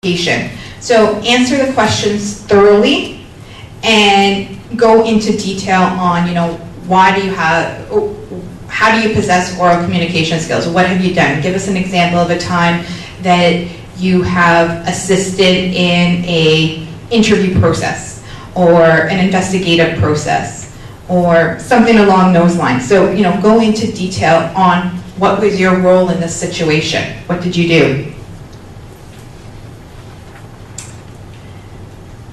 application. So answer the questions thoroughly and go into detail on, how do you possess oral communication skills? What have you done? Give us an example of a time that you have assisted in a interview process or an investigative process or something along those lines. So, go into detail on what was your role in this situation. What did you do?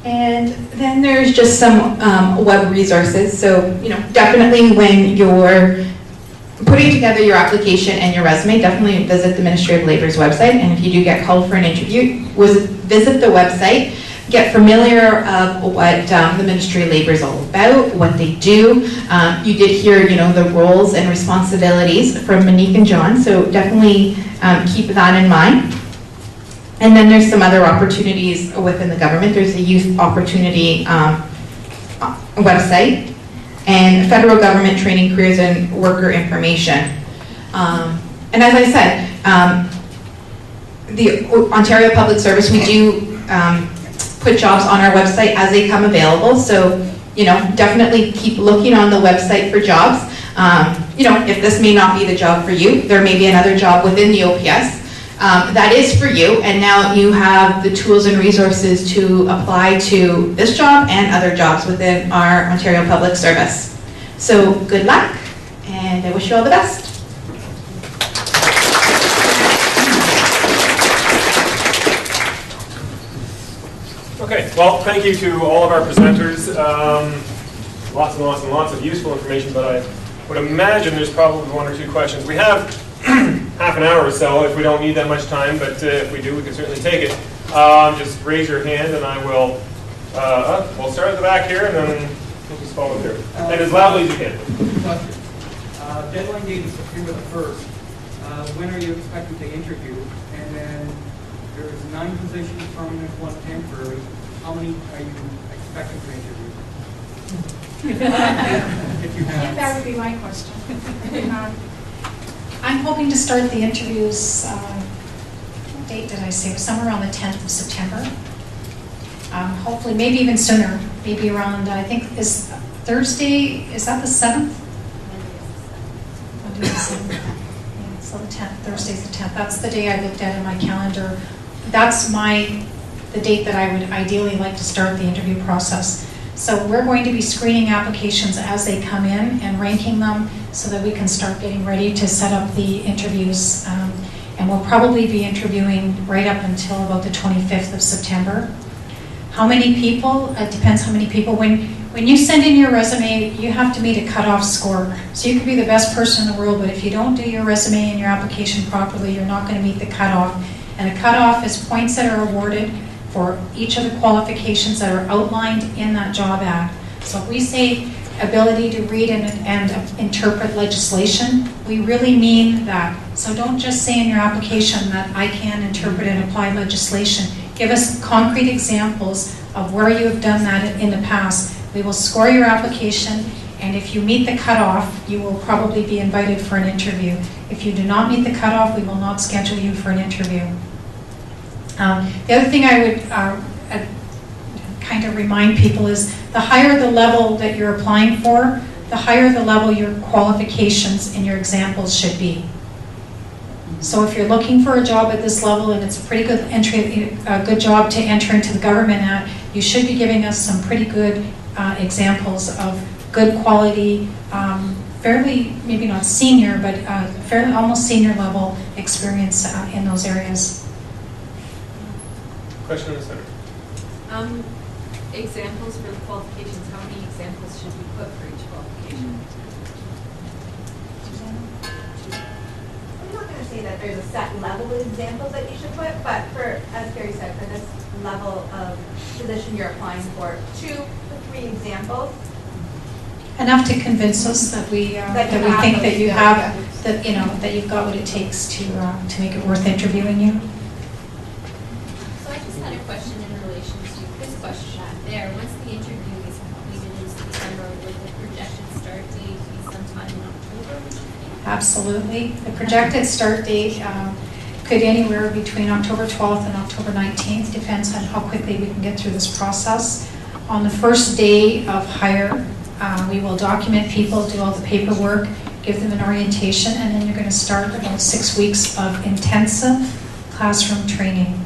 And then there's just some web resources. So, definitely when you're putting together your application and your resume, definitely visit the Ministry of Labor's website. And if you do get called for an interview, visit the website, get familiar of what the Ministry of Labor is all about, what they do. You did hear, the roles and responsibilities from Monique and John, so definitely keep that in mind. And then there's some other opportunities within the government. There's a youth opportunity website and federal government training, careers, and worker information. And as I said, the Ontario Public Service, we do put jobs on our website as they come available. So, definitely keep looking on the website for jobs. If this may not be the job for you, there may be another job within the OPS that is for you, and now you have the tools and resources to apply to this job and other jobs within our Ontario Public Service. So good luck, and I wish you all the best. Okay, well, thank you to all of our presenters. Lots and lots and lots of useful information, but I would imagine there's probably one or two questions. We have half an hour or so if we don't need that much time, but if we do, we can certainly take it. Just raise your hand and I will, we'll start at the back here and then we'll just follow through. And as loudly as you can. Question. Deadline date is September the 1st. When are you expecting to interview? And then there's 9 positions, permanent, 1 temporary. How many are you expecting to interview? If you have. That would be my question. I'm hoping to start the interviews, what date did I say? It was somewhere around the 10th of September. Hopefully, maybe even sooner. Maybe around, I think, is Thursday, is that the 7th? Monday the 7th. Yeah, so the 10th, Thursday's the 10th. That's the day I looked at in my calendar. That's the date that I would ideally like to start the interview process. So we're going to be screening applications as they come in and ranking them so that we can start getting ready to set up the interviews. And we'll probably be interviewing right up until about the 25th of September. How many people? It depends how many people. When you send in your resume, you have to meet a cutoff score. So you could be the best person in the world, but if you don't do your resume and your application properly, you're not going to meet the cutoff. And a cutoff is points that are awarded for each of the qualifications that are outlined in that job ad. So if we say ability to read and interpret legislation, we really mean that. So don't just say in your application that I can interpret and apply legislation. Give us concrete examples of where you have done that in the past. We will score your application, and if you meet the cutoff, you will probably be invited for an interview. If you do not meet the cutoff, we will not schedule you for an interview. The other thing I would kind of remind people is the higher the level that you're applying for, the higher the level your qualifications and your examples should be. So if you're looking for a job at this level and it's a pretty good good job to enter into the government at, you should be giving us some pretty good examples of good quality, fairly, maybe not senior, but fairly almost senior level experience in those areas. Question in the center. Examples for the qualifications, how many examples should we put for each qualification? I'm not going to say that there's a set level of examples that you should put, but as Gary said, for this level of position you're applying for, 2 to 3 examples. Enough to convince us that we think that you have that that you've got what it takes to make it worth interviewing you. So I just had a question in relation to this question there. Once the interview is completed in September, would the projected start date be sometime in October? Absolutely. The projected start date could anywhere between October 12th and October 19th, depends on how quickly we can get through this process. On the first day of hire, we will document people, do all the paperwork, give them an orientation, and then you're going to start about 6 weeks of intensive classroom training.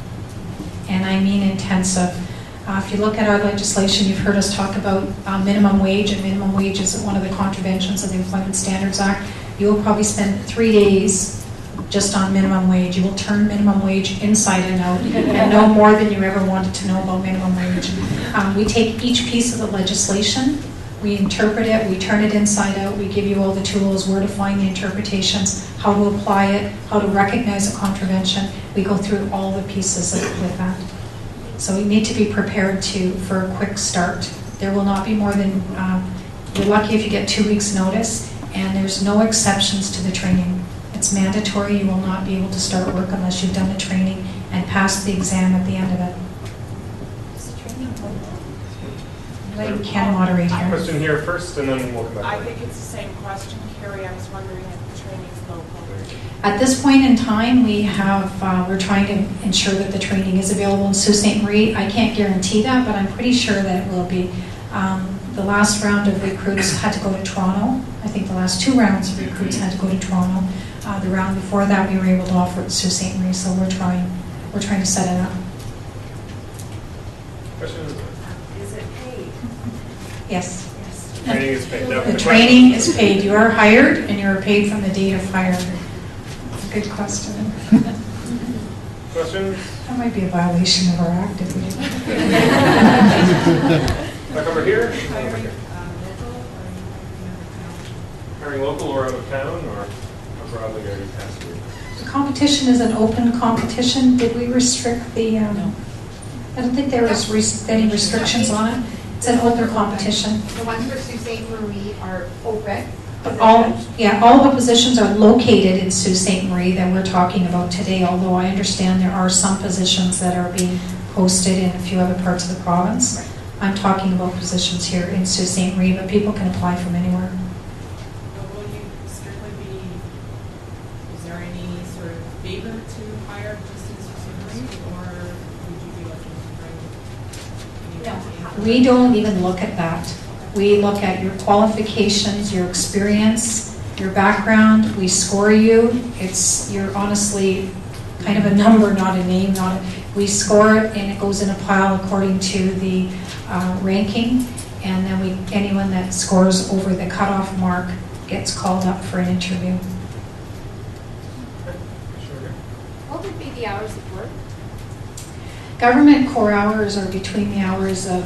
And I mean intensive. If you look at our legislation, you've heard us talk about minimum wage, and minimum wage is one of the contraventions of the Employment Standards Act. You will probably spend 3 days just on minimum wage. You will turn minimum wage inside and out and know more than you ever wanted to know about minimum wage. We take each piece of the legislation, we interpret it, we turn it inside out, we give you all the tools, where to find the interpretations, how to apply it, how to recognize a contravention. We go through all the pieces with that. So you need to be prepared for a quick start. There will not be more than, you're lucky if you get 2 weeks notice, and there's no exceptions to the training. It's mandatory. You will not be able to start work unless you've done the training and passed the exam at the end of it. Let Ken moderate here. Question here first, and then we'll come back. I think it's the same question, Carrie. I was wondering if the training's local. At this point in time, we're trying to ensure that the training is available in Sault Ste. Marie. I can't guarantee that, but I'm pretty sure that it will be. The last round of recruits had to go to Toronto. I think the last 2 rounds of recruits had to go to Toronto. The round before that, we were able to offer it in Sault Ste. Marie, so we're trying to set it up. Question? Is it paid? Yes. Training is paid. The training is paid. You are hired, and you are paid from the date of hire. That's a good question. Questions? That might be a violation of our act if we do. Back over here? Hiring local or Hiring local or out of town, or how broadly are you casting? The competition is an open competition. Did we restrict the, No. I don't think there was any restrictions on it. It's an open competition. The ones for Sault Ste. Marie are open. All the positions are located in Sault Ste. Marie that we're talking about today, although I understand there are some positions that are being posted in a few other parts of the province. I'm talking about positions here in Sault Ste. Marie, but people can apply from anywhere. will you strictly be, is there any sort of favor to hire just in Sault Ste. Marie, or would you be looking to bring? No. We don't even look at that. We look at your qualifications, your experience, your background. We score you. You're honestly kind of a number, not a name. We score it, and it goes in a pile according to the ranking. And then anyone that scores over the cutoff mark gets called up for an interview. What would be the hours of work? Government core hours are between the hours of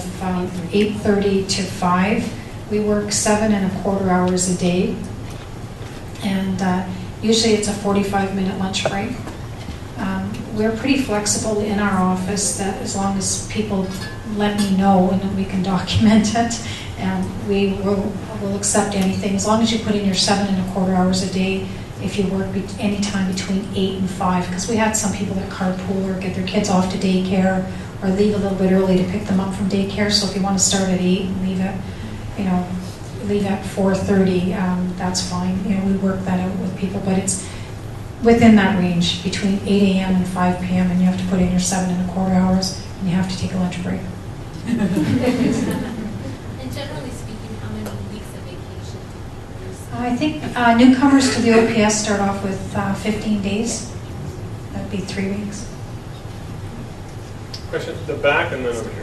8:30 to 5. We work 7.25 hours a day, and usually it's a 45-minute lunch break. We're pretty flexible in our office, that as long as people let me know and then we can document it, and we will accept anything as long as you put in your 7.25 hours a day. If you work any time between 8 and 5, because we had some people that carpool or get their kids off to daycare or leave a little bit early to pick them up from daycare. So if you want to start at 8 and leave at 4:30, that's fine. We work that out with people, but it's within that range between 8 a.m. and 5 p.m. and you have to put in your 7.25 hours and you have to take a lunch break. And generally speaking, how many weeks of vacation? I think newcomers to the OPS start off with 15 days. That'd be 3 weeks. Question at the back and then over here.